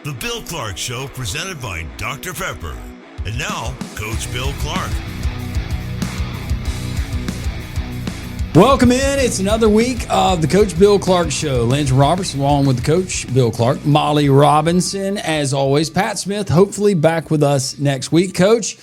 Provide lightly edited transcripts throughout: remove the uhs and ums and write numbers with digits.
The Bill Clark Show, presented by Dr. Pepper. And now, Coach Bill Clark. Welcome in. It's another week of the Coach Bill Clark Show. Lance Roberts along with the Coach Bill Clark. Molly Robinson, as always. Pat Smith, hopefully back with us next week, Coach.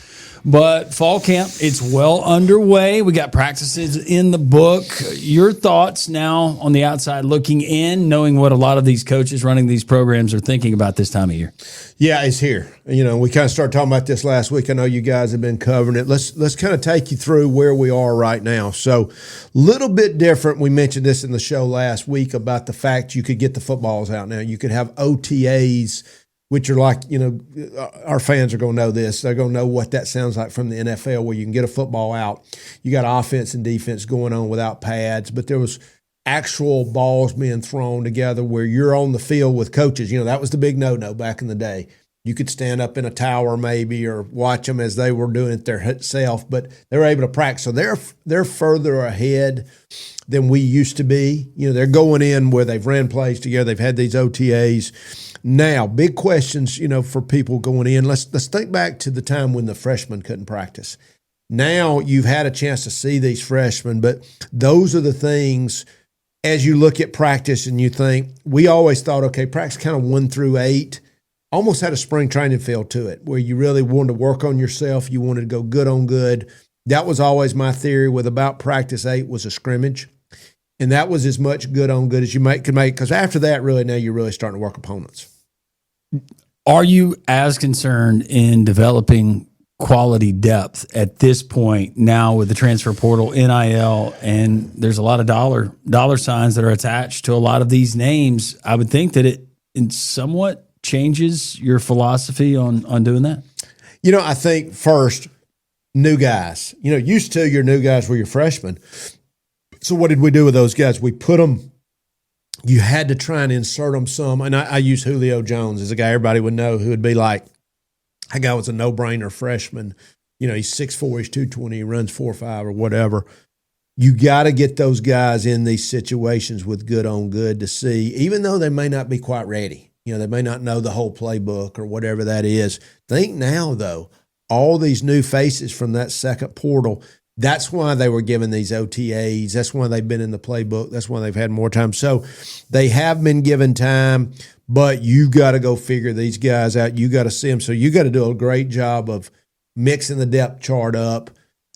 But fall camp, it's well underway. We got practices in the book. Your thoughts now on the outside looking in, knowing what a lot of these coaches running these programs are thinking about this time of year. Yeah, it's here. You know, we kind of started talking about this last week. I know you guys have been covering it. Let's kind of take you through where we are right now. So, little bit different. We mentioned this in the show last week about the fact you could get the footballs out now. You could have OTAs, which are like, you know, our fans are going to know this. They're going to know what that sounds like from the NFL, where you can get a football out. You got offense and defense going on without pads, but there was actual balls being thrown together where you're on the field with coaches. You know, that was the big no-no back in the day. You could stand up in a tower maybe or watch them as they were doing it themselves, but they were able to practice. So they're further ahead than we used to be. You know, they're going in where they've ran plays together. They've had these OTAs. Now, big questions, you know, for people going in. Let's think back to the time when the freshmen couldn't practice. Now you've had a chance to see these freshmen, but those are the things as you look at practice and you think, we always thought, okay, practice kind of 1 through 8, almost had a spring training feel to it, where you really wanted to work on yourself. You wanted to go good on good. That was always my theory with about practice 8 was a scrimmage. And that was as much good on good as you could make, because after that, really, now you're really starting to work opponents. Are you as concerned in developing quality depth at this point now with the transfer portal, NIL, and there's a lot of dollar signs that are attached to a lot of these names? I would think that it somewhat changes your philosophy on doing that. You know, I think first, new guys. You know, used to your new guys were your freshmen. So what did we do with those guys? We put them, you had to try and insert them some. And I use Julio Jones as a guy everybody would know who would be like, that guy was a no-brainer freshman. You know, he's 6'4", he's 220, he runs 4.5 or whatever. You got to get those guys in these situations with good on good to see, even though they may not be quite ready. You know, they may not know the whole playbook or whatever that is. Think now, though, all these new faces from that second portal, that's why they were given these OTAs. That's why they've been in the playbook. That's why they've had more time. So they have been given time, but you got to go figure these guys out. You got to see them. So you got to do a great job of mixing the depth chart up,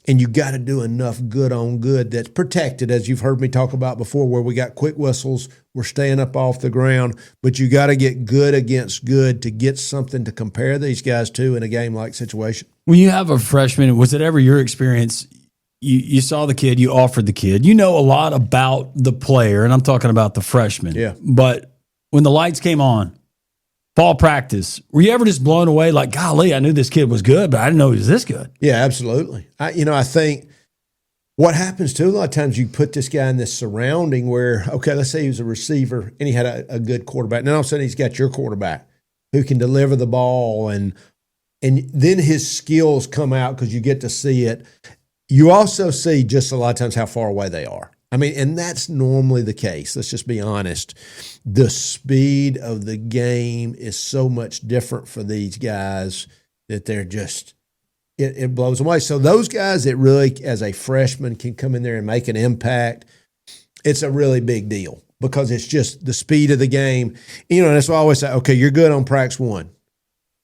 and you got to do enough good on good that's protected, as you've heard me talk about before, where we got quick whistles. We're staying up off the ground, but you got to get good against good to get something to compare these guys to in a game-like situation. When you have a freshman, was it ever your experience? You saw the kid, you offered the kid. You know a lot about the player, and I'm talking about the freshman. Yeah. But when the lights came on, fall practice, were you ever just blown away like, golly, I knew this kid was good, but I didn't know he was this good? Yeah, absolutely. I think what happens too, a lot of times you put this guy in this surrounding where, okay, let's say he was a receiver and he had a good quarterback. And then all of a sudden he's got your quarterback who can deliver the ball, and then his skills come out because you get to see it. You also see just a lot of times how far away they are. I mean, and that's normally the case. Let's just be honest. The speed of the game is so much different for these guys that they're just, it blows them away. So those guys that really, as a freshman, can come in there and make an impact, it's a really big deal because it's just the speed of the game. You know, that's why I always say, okay, you're good on practice 1.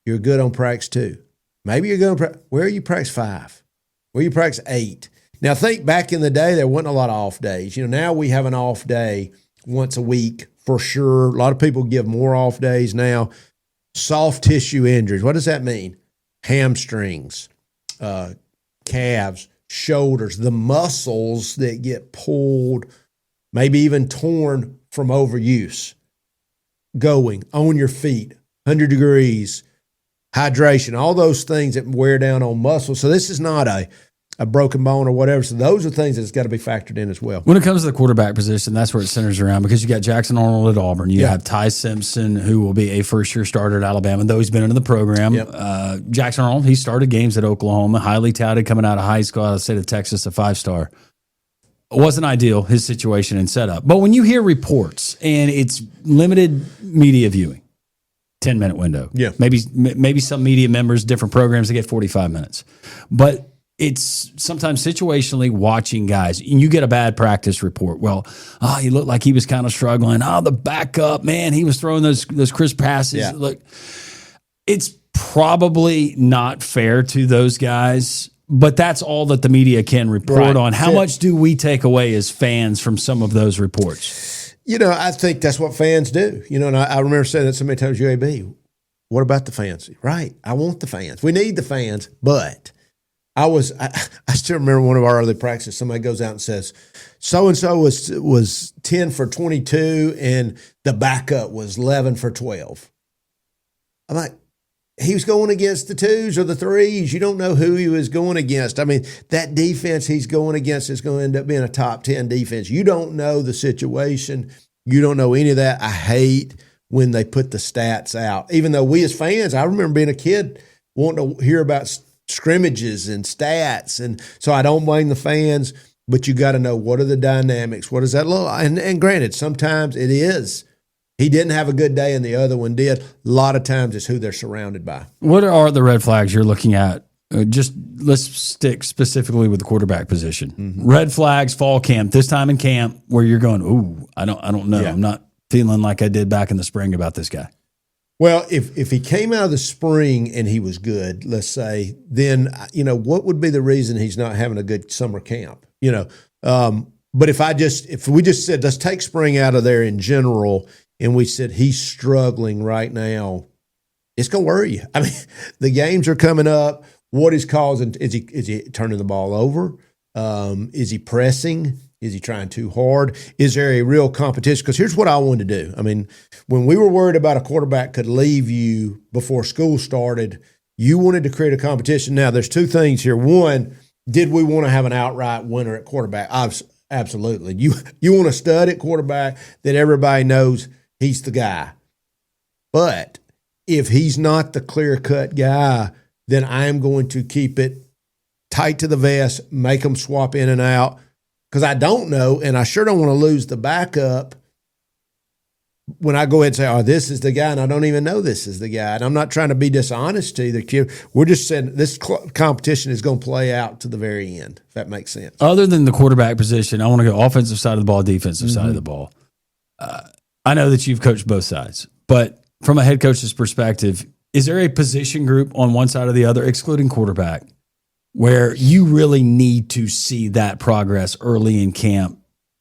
You're good on practice 2. Maybe you're good on practice, where are you practice 5? Where you practice 8. Now, think back in the day, there wasn't a lot of off days. You know, now we have an off day once a week for sure. A lot of people give more off days now. Soft tissue injuries. What does that mean? Hamstrings, calves, shoulders, the muscles that get pulled, maybe even torn from overuse. Going on your feet, 100 degrees, hydration, all those things that wear down on muscles. So this is not a broken bone or whatever. So those are things that's got to be factored in as well. When it comes to the quarterback position, that's where it centers around because you got Jackson Arnold at Auburn. You have Ty Simpson, who will be a first-year starter at Alabama, though he's been in the program. Yep. Jackson Arnold, he started games at Oklahoma, highly touted coming out of high school out of the state of Texas, a 5-star. It wasn't ideal, his situation and setup. But when you hear reports, and it's limited media viewing, 10-minute window. Yeah. Maybe some media members, different programs, they get 45 minutes. But it's sometimes situationally watching guys, and you get a bad practice report. Well, he looked like he was kind of struggling. The backup, man, he was throwing those crisp passes. Yeah. Look, it's probably not fair to those guys, but that's all that the media can report on. How much do we take away as fans from some of those reports? I think that's what fans do. And I remember saying that so many times, UAB, what about the fans? Right. I want the fans. We need the fans, but I still remember one of our early practices, somebody goes out and says, so-and-so was 10 for 22 and the backup was 11 for 12. I'm like, he was going against the twos or the threes. You don't know who he was going against. I mean, that defense he's going against is going to end up being a top 10 defense. You don't know the situation. You don't know any of that. I hate when they put the stats out. Even though we as fans, I remember being a kid wanting to hear about scrimmages and stats. And so I don't blame the fans, but you got to know what are the dynamics. What does that look like? And granted, sometimes it is. He didn't have a good day and the other one did. A lot of times it's who they're surrounded by. What are the red flags you're looking at? Just let's stick specifically with the quarterback position. Mm-hmm. Red flags, fall camp, this time in camp where you're going, ooh, I don't know. Yeah. I'm not feeling like I did back in the spring about this guy. Well, if he came out of the spring and he was good, let's say, then, what would be the reason he's not having a good summer camp? But if we just said, let's take spring out of there in general, and we said he's struggling right now, it's going to worry you. I mean, the games are coming up. What is causing? Is he turning the ball over? Is he pressing? Is he trying too hard? Is there a real competition? Because here's what I wanted to do. I mean, when we were worried about a quarterback could leave you before school started, you wanted to create a competition. Now, there's two things here. One, did we want to have an outright winner at quarterback? Absolutely. You want a stud at quarterback that everybody knows he's the guy. But if he's not the clear-cut guy, then I am going to keep it tight to the vest, make them swap in and out, because I don't know, and I sure don't want to lose the backup when I go ahead and say, this is the guy, and I don't even know this is the guy. And I'm not trying to be dishonest to either kid. We're just saying this competition is going to play out to the very end, if that makes sense. Other than the quarterback position, I want to go offensive side of the ball, defensive side of the ball. I know that you've coached both sides, but from a head coach's perspective, is there a position group on one side or the other, excluding quarterback, where you really need to see that progress early in camp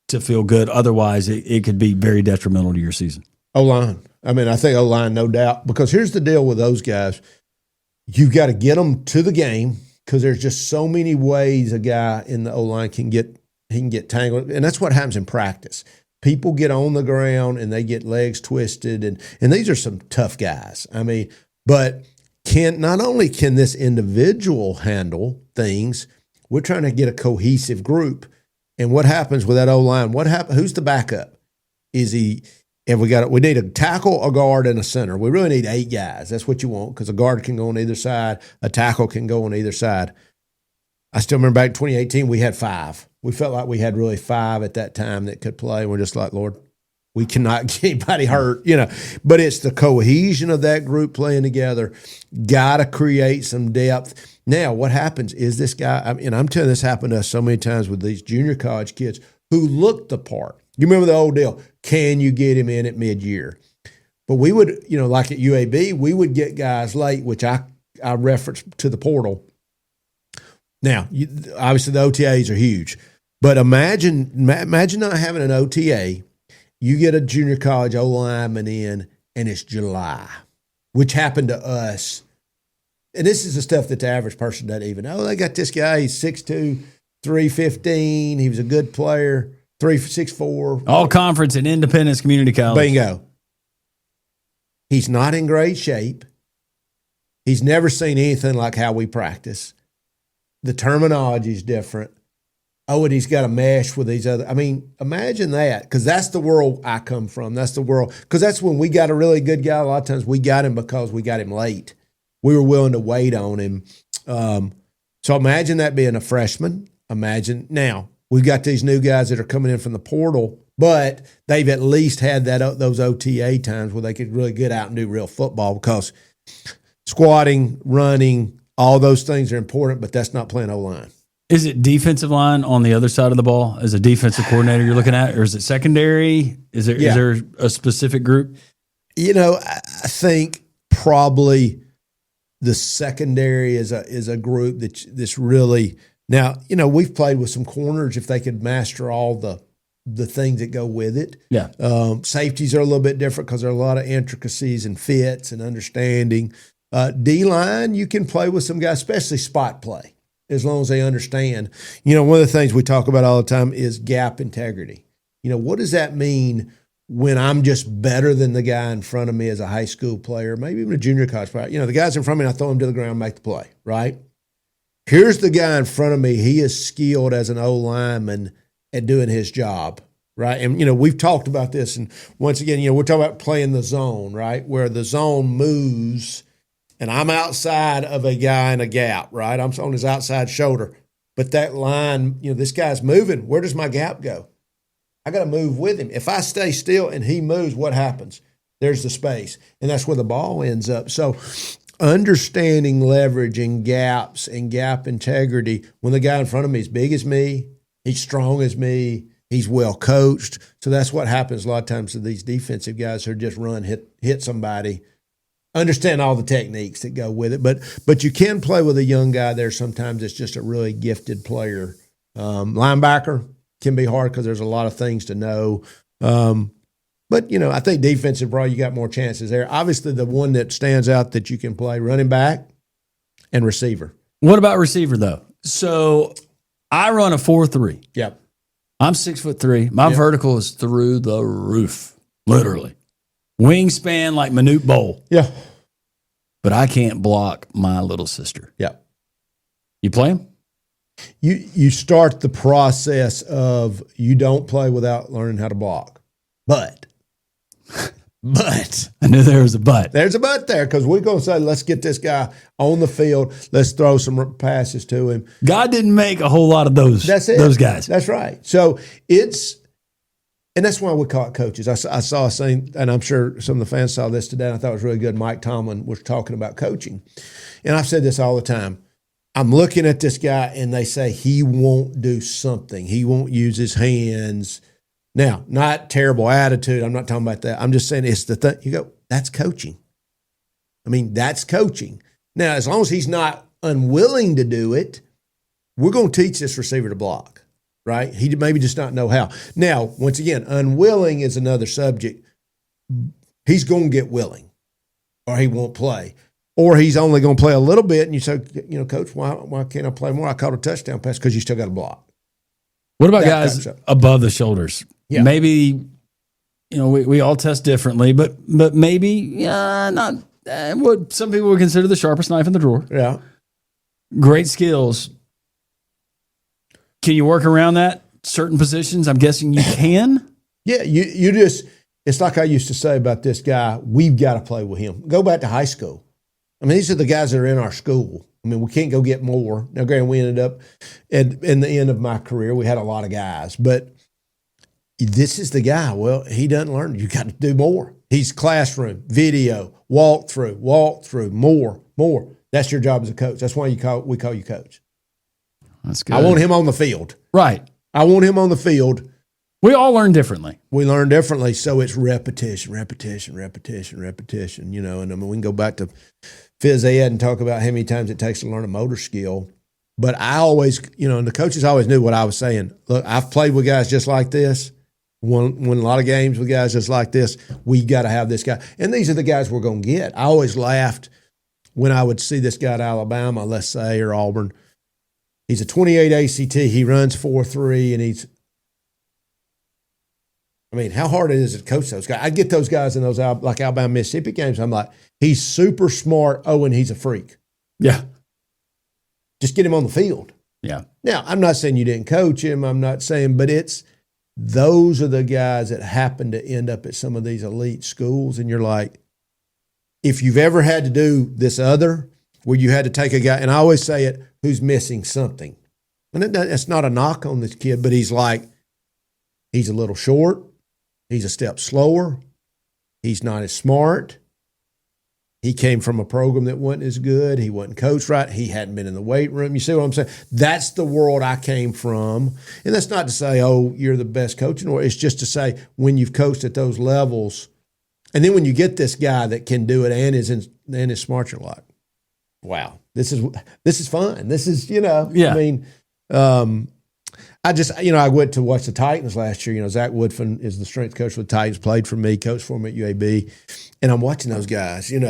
to feel good? Otherwise, it could be very detrimental to your season. O-line. I mean, I think O-line, no doubt, because here's the deal with those guys. You've got to get them to the game because there's just so many ways a guy in the O-line can get tangled, and that's what happens in practice. People get on the ground and they get legs twisted, and these are some tough guys. I mean, but not only can this individual handle things, we're trying to get a cohesive group. And what happens with that O-line? Who's the backup? We need a tackle, a guard, and a center. We really need 8 guys. That's what you want, because a guard can go on either side, a tackle can go on either side. I still remember back in 2018, we had 5. We felt like we had really 5 at that time that could play. We're just like, Lord, we cannot get anybody hurt, But it's the cohesion of that group playing together. Got to create some depth. Now, what happens is this guy, and I'm telling you, this happened to us so many times with these junior college kids who looked the part. You remember the old deal, can you get him in at mid-year? But we would, like at UAB, we would get guys late, which I referenced to the portal. Now, obviously the OTAs are huge, but imagine not having an OTA. You get a junior college O-lineman in, and it's July, which happened to us. And this is the stuff that the average person doesn't even know. They got this guy, he's 6'2", 315. He was a good player, 6'4". All conference and Independence Community College. Bingo. He's not in great shape. He's never seen anything like how we practice. The terminology is different. And he's got to mesh with these other. I mean, imagine that, because that's the world I come from. That's the world, because that's when we got a really good guy. A lot of times we got him because we got him late. We were willing to wait on him. So imagine that being a freshman. Imagine now we've got these new guys that are coming in from the portal But they've at least had those OTA times where they could really get out and do real football, because squatting, running, all those things are important, but that's not playing O-line. Is it defensive line on the other side of the ball as a defensive coordinator you're looking at, or is it secondary? Is there a specific group? I think probably the secondary is a group that's really now. We've played with some corners if they could master all the things that go with it. Yeah. Safeties are a little bit different because there are a lot of intricacies and fits and understanding. D-line, you can play with some guys, especially spot play, as long as they understand. One of the things we talk about all the time is gap integrity. What does that mean when I'm just better than the guy in front of me as a high school player, maybe even a junior college player? The guys in front of me, I throw him to the ground, make the play, right? Here's the guy in front of me. He is skilled as an O-lineman at doing his job, right? And, we've talked about this. And once again, we're talking about playing the zone, right, where the zone moves and I'm outside of a guy in a gap, right? I'm on his outside shoulder. But that line, this guy's moving. Where does my gap go? I got to move with him. If I stay still and he moves, what happens? There's the space. And that's where the ball ends up. So understanding leverage and gaps and gap integrity, when the guy in front of me is big as me, he's strong as me, he's well coached. So that's what happens a lot of times to these defensive guys who just run, hit somebody, understand all the techniques that go with it. But you can play with a young guy there. Sometimes it's just a really gifted player. Linebacker can be hard because there's a lot of things to know. But, I think defensive, probably you got more chances there. Obviously, the one that stands out that you can play, running back and receiver. What about receiver, though? So I run a 4.3. Yep. I'm 6'3". My vertical is through the roof, literally. Wingspan like Manute Bowl. Yeah. But I can't block my little sister. Yep. You play him? You start the process of you don't play without learning how to block. But I knew there was a but. There's a but there, because we're going to say, let's get this guy on the field. Let's throw some passes to him. God didn't make a whole lot of those. That's it. Those guys. That's right. So and that's why we call it coaches. I saw a thing, and I'm sure some of the fans saw this today, and I thought it was really good. Mike Tomlin was talking about coaching. And I've said this all the time. I'm looking at this guy, and they say he won't do something. He won't use his hands. Now, not terrible attitude. I'm not talking about that. I'm just saying it's the thing. You go, that's coaching. That's coaching. Now, as long as he's not unwilling to do it, we're going to teach this receiver to block, right? He maybe just not know how. Now, once again, unwilling is another subject. He's going to get willing, or he won't play. Or he's only going to play a little bit, and you say, Coach, why can't I play more? I caught a touchdown pass because you still got to block. What about guys above the shoulders? Yeah. Maybe, we all test differently, but maybe not what some people would consider the sharpest knife in the drawer. Yeah. Great skills. Can you work around that? Certain positions, I'm guessing you can. Yeah, you just, it's like I used to say about this guy, we've got to play with him. Go back to high school. These are the guys that are in our school. We can't go get more. Now, granted, we ended up in the end of my career, we had a lot of guys, but this is the guy. Well, he doesn't learn. You got to do more. He's classroom, video, walk through, more. That's your job as a coach. That's why we call you coach. That's good. I want him on the field. Right. I want him on the field. We all learn differently. We learn differently, so it's repetition. And we can go back to phys ed and talk about how many times it takes to learn a motor skill. But I always, and the coaches always knew what I was saying. Look, I've played with guys just like this, won a lot of games with guys just like this. We got to have this guy. And these are the guys we're going to get. I always laughed when I would see this guy at Alabama, let's say, or Auburn. He's a 28 ACT. He runs 4.3, and he's – how hard it is to coach those guys. I get those guys in those like Alabama, Mississippi games. I'm like, he's super smart. Oh, and he's a freak. Yeah. Just get him on the field. Yeah. Now, I'm not saying you didn't coach him. I'm not saying, but those are the guys that happen to end up at some of these elite schools. And you're like, if you've ever had to do this other, where you had to take a guy, and I always say it, who's missing something. And it's not a knock on this kid, but he's He's a little short. He's a step slower. He's not as smart. He came from a program that wasn't as good. He wasn't coached right. He hadn't been in the weight room. You see what I'm saying? That's the world I came from. And that's not to say, oh, you're the best coach in the world. It's just to say when you've coached at those levels, and then when you get this guy that can do it and is smart, you're like, wow, this is fun. This is, Yeah. I mean, I went to watch the Titans last year. Zach Woodfin is the strength coach for the Titans, played for me, coached for me at UAB. And I'm watching those guys, and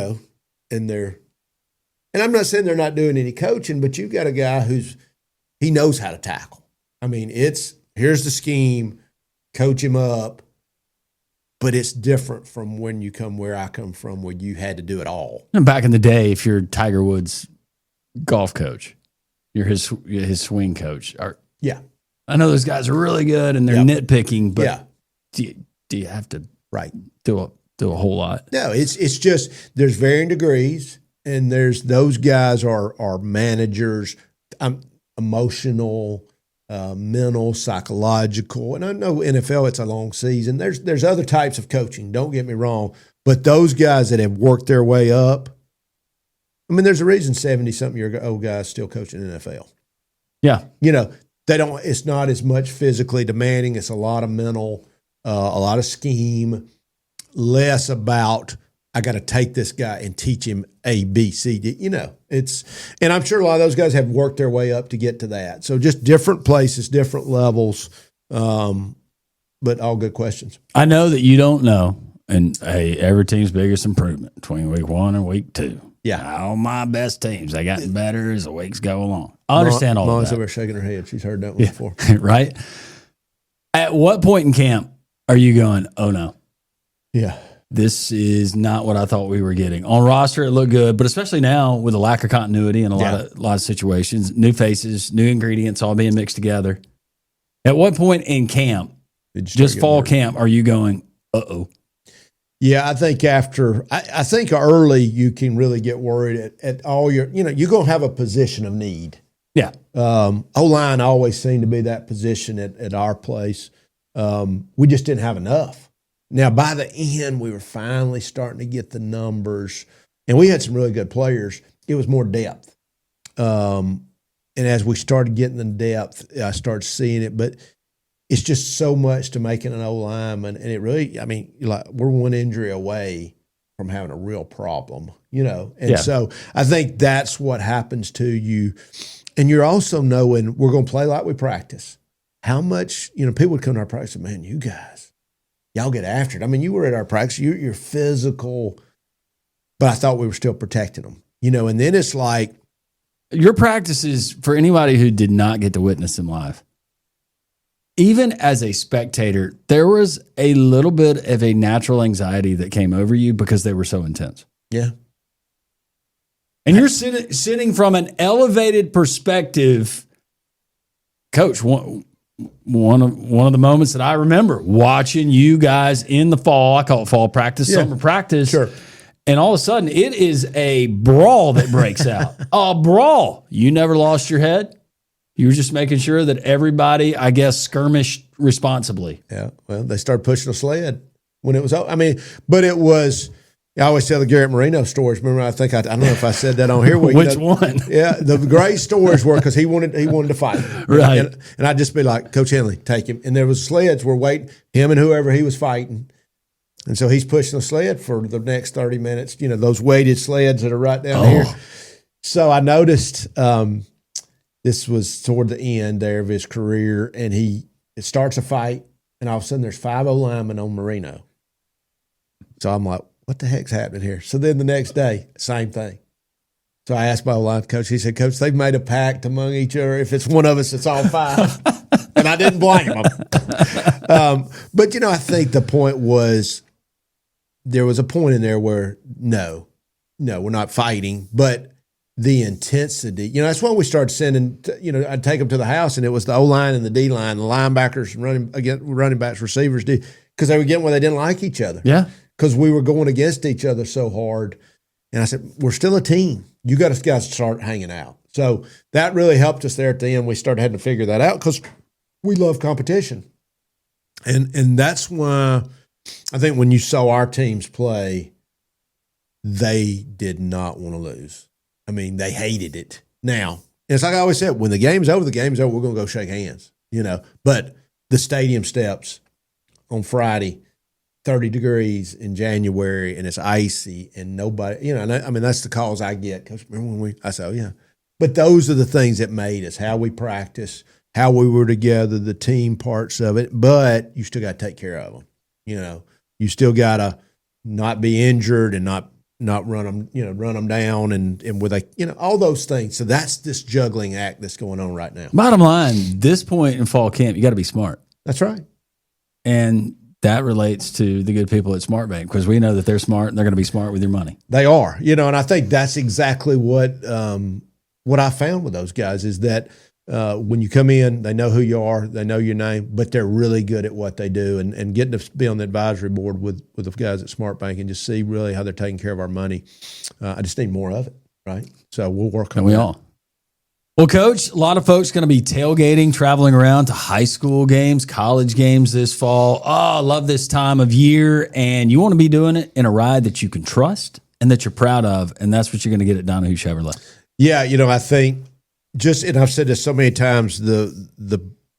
I'm not saying they're not doing any coaching, but you've got a guy he knows how to tackle. I mean, here's the scheme, coach him up, but it's different from when you come where I come from, where you had to do it all. And back in the day, if you're Tiger Woods' golf coach, you're his swing coach. Yeah. I know those guys are really good and they're nitpicking, but do you have to do a whole lot? No, it's just there's varying degrees, and there's those guys are managers, emotional, mental, psychological, and I know NFL it's a long season. There's other types of coaching. Don't get me wrong, but those guys that have worked their way up. I mean, there's a reason 70-something-year-old guys still coaching in the NFL. Yeah, they don't. It's not as much physically demanding. It's a lot of mental, a lot of scheme, less about I got to take this guy and teach him A, B, C, D. And I'm sure a lot of those guys have worked their way up to get to that. So just different places, different levels, but all good questions. I know that you don't know, and hey, every team's biggest improvement between week 1 and week 2. Yeah. All my best teams, they gotten better as the weeks go along. I understand all of Mom's that. over shaking her head. She's heard that one before. Right? At what point in camp are you going, oh no, Yeah. this is not what I thought we were getting? On roster, it looked good, but especially now with a lack of continuity in a lot of situations, new faces, new ingredients all being mixed together. At what point in camp, just fall camp, are you going, uh-oh? Yeah, I think I think early you can really get worried at all you're going to have a position of need. Yeah. O-line always seemed to be that position at our place. We just didn't have enough. Now, by the end, we were finally starting to get the numbers, and we had some really good players. It was more depth. And as we started getting the depth, I started seeing it. But it's just so much to making an O-lineman. And it really, we're one injury away from having a real problem, And so I think that's what happens to you. And you're also knowing we're going to play like we practice. How much, people would come to our practice and, man, you guys, y'all get after it. I mean, you were at our practice, you're physical, but I thought we were still protecting them, and then it's like. Your practices, for anybody who did not get to witness them live, even as a spectator, there was a little bit of a natural anxiety that came over you because they were so intense. Yeah. And you're sitting from an elevated perspective. Coach, one of the moments that I remember watching you guys in the fall, I call it fall practice, summer practice. Sure. And all of a sudden, it is a brawl that breaks out. A brawl. You never lost your head. You were just making sure that everybody, I guess, skirmished responsibly. Yeah. Well, they started pushing a sled when it was. But it was. I always tell the Garrett Marino stories. Remember, I don't know if I said that on here. Which one? Yeah, the great stories were because he wanted to fight, right? And I'd just be like, Coach Henley, take him. And there was sleds were waiting, him and whoever he was fighting. And so he's pushing the sled for the next 30 minutes, those weighted sleds that are right down here. So I noticed this was toward the end there of his career, and it starts a fight, and all of a sudden there's 5 O-linemen on Marino. So I'm like, what the heck's happening here? So then the next day, same thing. So I asked my O-line coach, he said, Coach, they've made a pact among each other. If it's one of us, it's all 5. And I didn't blame him. But, I think the point was, there was a point in there where no, we're not fighting, but the intensity, that's why we started sending, I'd take them to the house, and it was the O-line and the D-line, the linebackers, running backs, receivers, because they were getting where they didn't like each other. Yeah. Because we were going against each other so hard. And I said, we're still a team. You got to guys start hanging out. So that really helped us there at the end. We started having to figure that out because we love competition. And that's why I think when you saw our teams play, they did not want to lose. I mean, they hated it. Now, it's like I always said, when the game's over, we're going to go shake hands, But the stadium steps on Friday, 30 degrees in January, and it's icy, and nobody, and I mean, that's the calls I get. Because remember when I said, oh, yeah. But those are the things that made us, how we practice, how we were together, the team parts of it. But you still got to take care of them. You still got to not be injured and not run them down and with all those things. So that's this juggling act that's going on right now. Bottom line, this point in fall camp, you got to be smart. That's right. And that relates to the good people at Smart Bank, because we know that they're smart and they're going to be smart with your money. They are, and I think that's exactly what I found with those guys is that when you come in, they know who you are, they know your name, but they're really good at what they do. And getting to be on the advisory board with the guys at Smart Bank and just see really how they're taking care of our money, I just need more of it, right? So we'll work on that. And we all. Well, Coach, a lot of folks going to be tailgating, traveling around to high school games, college games this fall. Oh, I love this time of year. And you want to be doing it in a ride that you can trust and that you're proud of. And that's what you're going to get at Donahue Chevrolet. Yeah, I think and I've said this so many times, the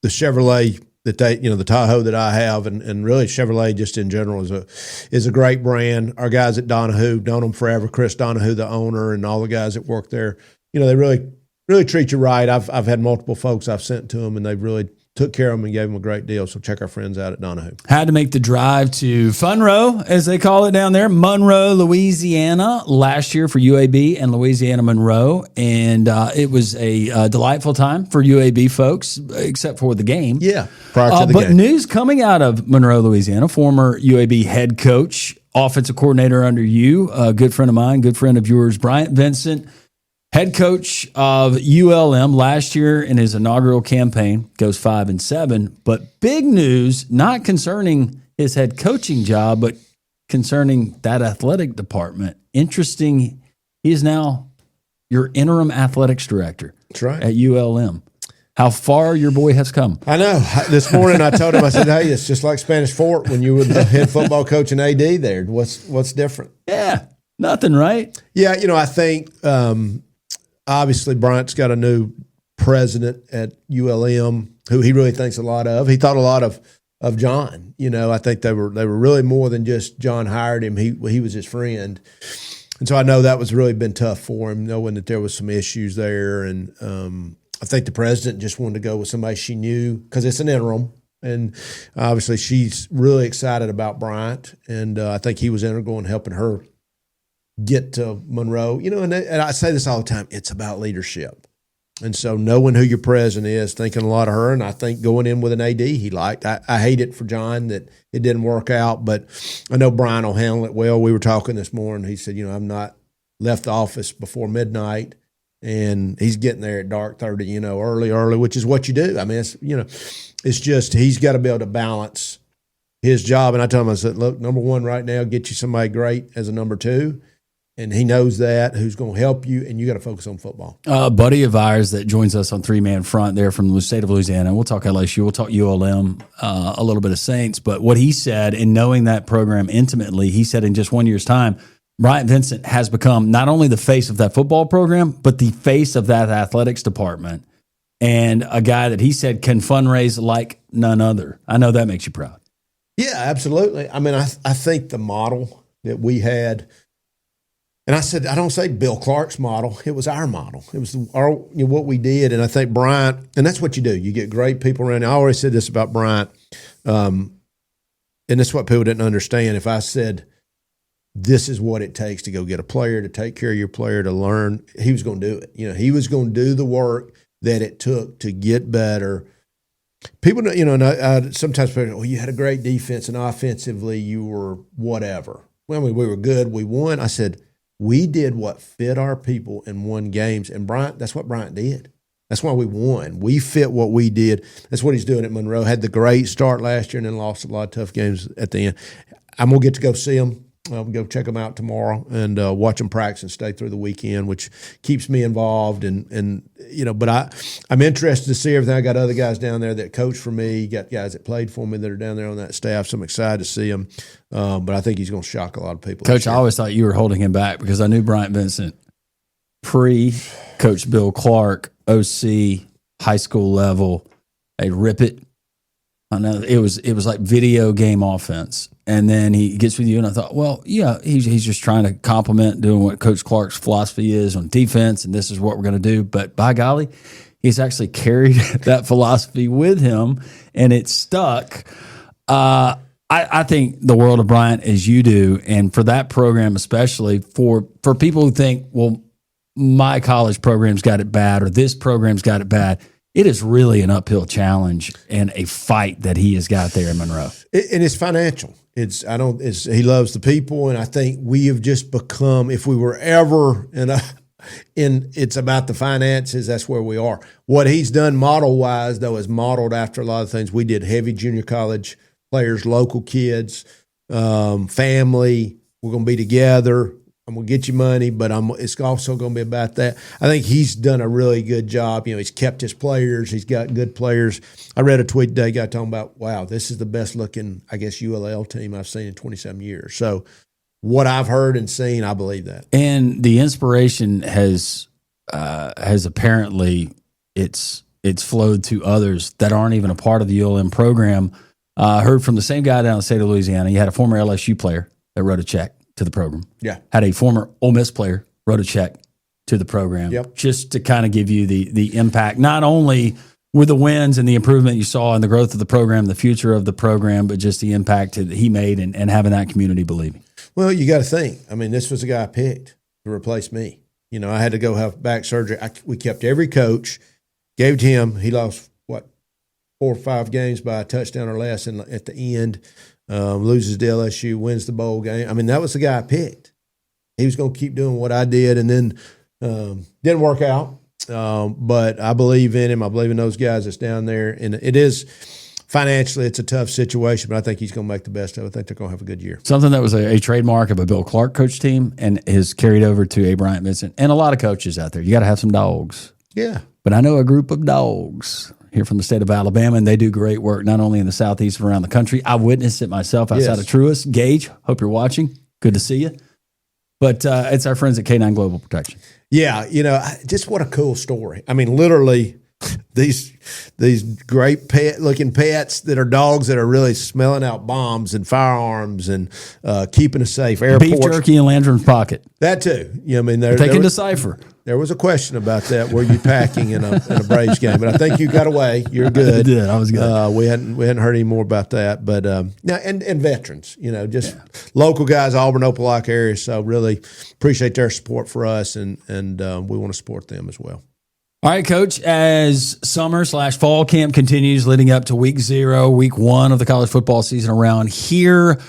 Chevrolet that they, the Tahoe that I have, and really Chevrolet just in general is a great brand. Our guys at Donahue, known them forever. Chris Donahue, the owner, and all the guys that work there, they really treat you right. I've had multiple folks I've sent to them, and they've really took care of them and gave them a great deal. So check our friends out at Donahue. Had to make the drive to Funroe, as they call it down there, Monroe, Louisiana, last year for UAB and Louisiana Monroe. And it was a delightful time for UAB folks, except for the game. Yeah, prior to the game. But news coming out of Monroe, Louisiana, former UAB head coach, offensive coordinator under you, a good friend of mine, good friend of yours, Bryant Vincent, head coach of ULM last year in his inaugural campaign, goes 5-7. But big news, not concerning his head coaching job, but concerning that athletic department. Interesting, he is now your interim athletics director. That's right. At ULM. How far your boy has come. I know. This morning I told him, I said, hey, it's just like Spanish Fort when you were the head football coach and AD there. What's different? Yeah, nothing, right? Yeah, I think obviously, Bryant's got a new president at ULM who he really thinks a lot of. He thought a lot of John. I think they were really more than just John hired him. He was his friend, and so I know that was really been tough for him, knowing that there was some issues there. And I think the president just wanted to go with somebody she knew because it's an interim. And obviously, she's really excited about Bryant, and I think he was integral in helping her get to Monroe, and I say this all the time, it's about leadership. And so knowing who your president is, thinking a lot of her, and I think going in with an AD he liked. I hate it for John that it didn't work out, but I know Brian will handle it well. We were talking this morning. He said, I'm not left the office before midnight, and he's getting there at dark 30, early, which is what you do. I mean, it's just he's got to be able to balance his job. And I told him, I said, look, number one right now, get you somebody great as a number two. And he knows that, who's going to help you, and you got to focus on football. A buddy of ours that joins us on Three-Man Front there from the state of Louisiana. We'll talk LSU, we'll talk ULM, a little bit of Saints. But what he said, in knowing that program intimately, he said in just 1 year's time, Bryant Vincent has become not only the face of that football program, but the face of that athletics department. And a guy that he said can fundraise like none other. I know that makes you proud. Yeah, absolutely. I mean, I think the model that we had, and I said, I don't say Bill Clark's model. It was our model. It was what we did. And I think Bryant, and that's what you do. You get great people around you. I always said this about Bryant, and this is what people didn't understand. If I said, this is what it takes to go get a player, to take care of your player, to learn, he was going to do it. He was going to do the work that it took to get better. People, and sometimes people, well, you had a great defense and offensively you were whatever. Well, we were good. We won. I said, we did what fit our people and won games. And Bryant, that's what Bryant did. That's why we won. We fit what we did. That's what he's doing at Monroe. Had the great start last year and then lost a lot of tough games at the end. I'm going to get to go see him I'll go check them out tomorrow and watch them practice and stay through the weekend, which keeps me involved. And but I'm interested to see everything. I got other guys down there that coach for me, got guys that played for me that are down there on that staff, so I'm excited to see them. But I think he's going to shock a lot of people. Coach, I always thought you were holding him back because I knew Bryant Vincent pre-Coach Bill Clark, OC, high school level, they'd rip it. I know it was like video game offense. And then he gets with you, and I thought, well, yeah, he's just trying to compliment doing what Coach Clark's philosophy is on defense, and this is what we're going to do. But by golly, he's actually carried that philosophy with him, and it stuck. I think the world of Bryant as you do, and for that program especially, for people who think, well, my college program's got it bad or this program's got it bad, it is really an uphill challenge and a fight that he has got there in Monroe. And it's financial. He loves the people, and I think we have just become, if we were ever it's about the finances, that's where we are. What he's done model-wise, though, is modeled after a lot of things. We did heavy junior college players, local kids, family. We're going to be together. I'm going to get you money, but it's also going to be about that. I think he's done a really good job. He's kept his players. He's got good players. I read a tweet today, guy talking about, wow, this is the best looking, I guess, ULL team I've seen in 27 years. So what I've heard and seen, I believe that. And the inspiration has apparently it's flowed to others that aren't even a part of the ULM program. I heard from the same guy down in the state of Louisiana. He had a former LSU player that wrote a check to the program. Yeah. Had a former Ole Miss player wrote a check to the program. Yep. Just to kind of give you the impact, not only with the wins and the improvement you saw in the growth of the program, the future of the program, but just the impact that he made and having that community believing. Well, you got to think. I mean, this was the guy I picked to replace me. I had to go have back surgery. We kept every coach, gave it to him. He lost, 4 or 5 games by a touchdown or less at the end. Loses to LSU, wins the bowl game. I mean, that was the guy I picked. He was going to keep doing what I did, and then didn't work out. But I believe in him. I believe in those guys that's down there. And it is financially, it's a tough situation, but I think he's going to make the best of it. I think they're going to have a good year. Something that was a trademark of a Bill Clark coach team and is carried over to a Bryant Vincent and a lot of coaches out there. You got to have some dogs. Yeah. But I know a group of dogs here from the state of Alabama, and they do great work not only in the Southeast but around the country. I witnessed it myself outside of Truist. Gage, hope you're watching. Good to see you. But it's our friends at K9 Global Protection. Yeah, just what a cool story. I mean, literally these great looking pets that are dogs that are really smelling out bombs and firearms and keeping us safe. Airports. Beef jerky in Landron's pocket. That too. They can decipher. There was a question about that. Were you packing in a Braves game? But I think you got away. You're good. I did. I was good. We hadn't heard any more about that. But now and veterans, local guys, Auburn, Opelika area. So really appreciate their support for us, and we want to support them as well. All right, Coach, as summer/fall camp continues leading up to week 0, week 1 of the college football season around here,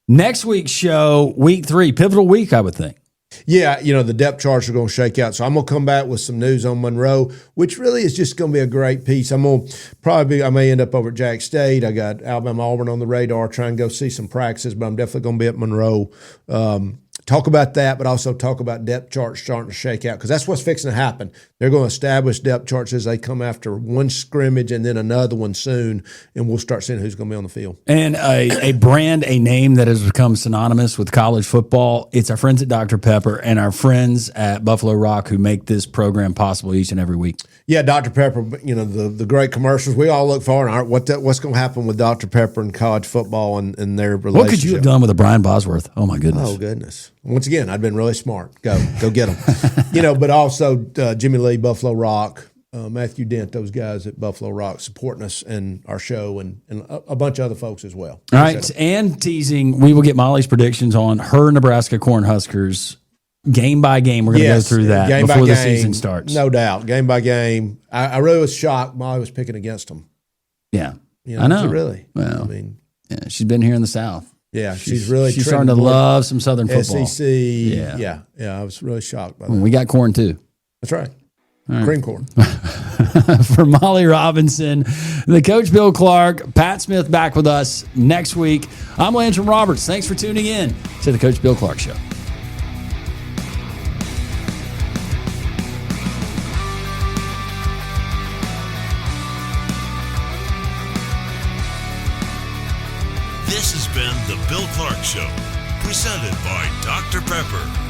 next week's show, week 3, pivotal week, I would think. Yeah, the depth charts are going to shake out. So I'm going to come back with some news on Monroe, which really is just going to be a great piece. I may end up over at Jack State. I got Alabama Auburn on the radar, try and go see some practices, but I'm definitely going to be at Monroe. Talk about that, but also talk about depth charts starting to shake out, because that's what's fixing to happen. They're going to establish depth charts as they come after one scrimmage and then another one soon, and we'll start seeing who's going to be on the field. And a brand, a name that has become synonymous with college football. It's our friends at Dr. Pepper and our friends at Buffalo Rock who make this program possible each and every week. Yeah, Dr. Pepper, the great commercials. We all look forward to what's going to happen with Dr. Pepper and college football and their relationship. What could you have done with a Brian Bosworth? Oh, my goodness. Oh, goodness. Once again, I've been really smart. Go get them. But also Jimmy Lee, Buffalo Rock, Matthew Dent, those guys at Buffalo Rock supporting us and our show, and a bunch of other folks as well. All right, and teasing, we will get Molly's predictions on her Nebraska Cornhuskers game by game. We're going to go through that before the season starts. No doubt, game by game. I really was shocked Molly was picking against them. Yeah, I know. Really? Well, she's been here in the South. Yeah, she's starting to love some Southern football. SEC. Yeah. I was really shocked by that. We got corn too. That's right. Cream corn. For Molly Robinson, the Coach Bill Clark, Pat Smith back with us next week. I'm Lantern Roberts. Thanks for tuning in to the Coach Bill Clark Show. This has been the Bill Clark Show, presented by Dr. Pepper.